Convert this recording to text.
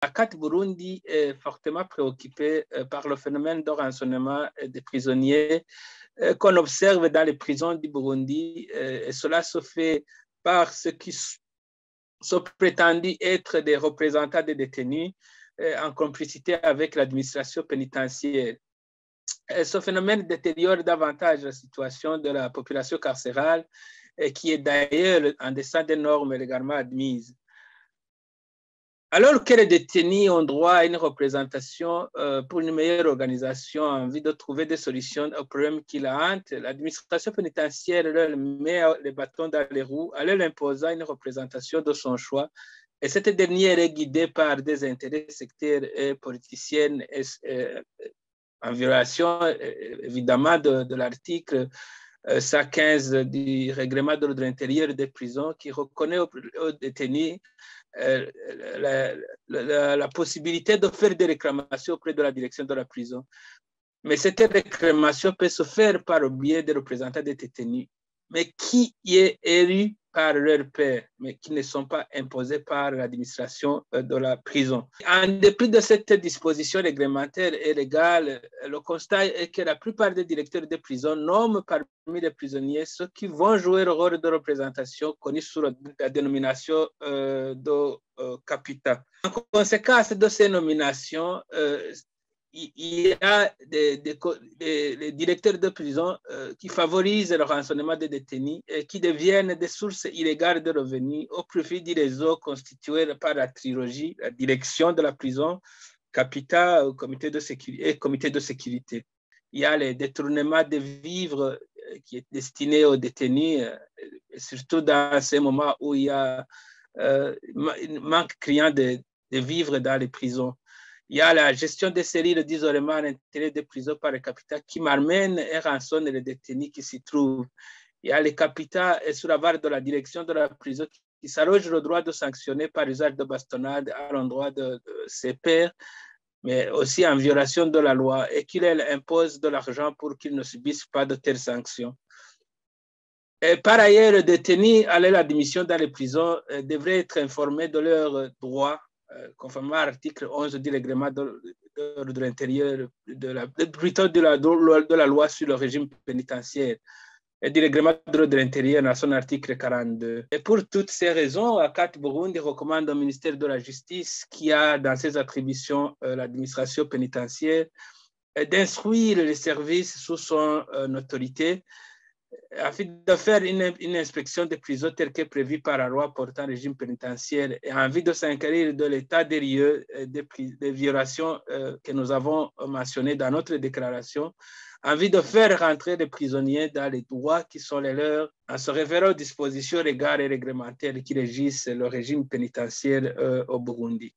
CAT Burundi est fortement préoccupé par le phénomène de rançonnement des prisonniers qu'on observe dans les prisons du Burundi. Et cela se fait par ceux qui sont prétendus être des représentants des détenus en complicité avec l'administration pénitentiaire. Et ce phénomène détériore davantage la situation de la population carcérale, qui est d'ailleurs en deçà des normes légalement admises. Alors que les détenus ont droit à une représentation pour une meilleure organisation en vue de trouver des solutions aux problèmes qui la hantent, l'administration pénitentiaire leur met les bâtons dans les roues en leur imposant une représentation de son choix. Et cette dernière est guidée par des intérêts sectaires et politiciens en violation évidemment de l'article 115 du règlement de l'ordre intérieur des prisons qui reconnaît aux détenus la possibilité de faire des réclamations auprès de la direction de la prison. Mais cette réclamation peut se faire par le biais des représentants des détenus, mais qui y est élu par leur père, mais qui ne sont pas imposés par l'administration de la prison. En dépit de cette disposition réglementaire et légale, le constat est que la plupart des directeurs de prison nomment parmi les prisonniers ceux qui vont jouer le rôle de représentation connu sous la dénomination de capita. En conséquence de ces nominations, il y a des directeurs de prison qui favorisent le rançonnement des détenus et qui deviennent des sources illégales de revenus au profit du réseau constitué par la trilogie, la direction de la prison, Capita, comité de sécurité et comité de sécurité. Il y a les détournements de vivres qui est destiné aux détenus, surtout dans ces moments où il y a un manque criant de vivres dans les prisons. Il y a la gestion des cellules d'isolement à l'intérieur des prisons par les capitaux qui malmènent et rançonnent les détenus qui s'y trouvent. Il y a les capitaux et sous la barre de la direction de la prison qui s'arrogent le droit de sanctionner par usage de bastonnade à l'endroit de ses pairs, mais aussi en violation de la loi et qui leur impose de l'argent pour qu'ils ne subissent pas de telles sanctions. Et par ailleurs, les détenus à l'admission dans les prisons devraient être informés de leurs droits conformément à l'article 11 du règlement de l'ordre intérieur, plutôt de la loi sur le régime pénitentiaire et du règlement de l'ordre intérieur dans son article 42. Et pour toutes ces raisons, CAT Burundi recommande au ministère de la Justice, qui a dans ses attributions l'administration pénitentiaire, d'instruire les services sous son autorité afin de faire une inspection des prisons telle qu'est prévue par la loi portant régime pénitentiaire et en vue de s'inquiéter de l'état des lieux des violations que nous avons mentionnées dans notre déclaration, en vue de faire rentrer les prisonniers dans les droits qui sont les leurs en se référant aux dispositions légales et réglementaires qui régissent le régime pénitentiaire au Burundi.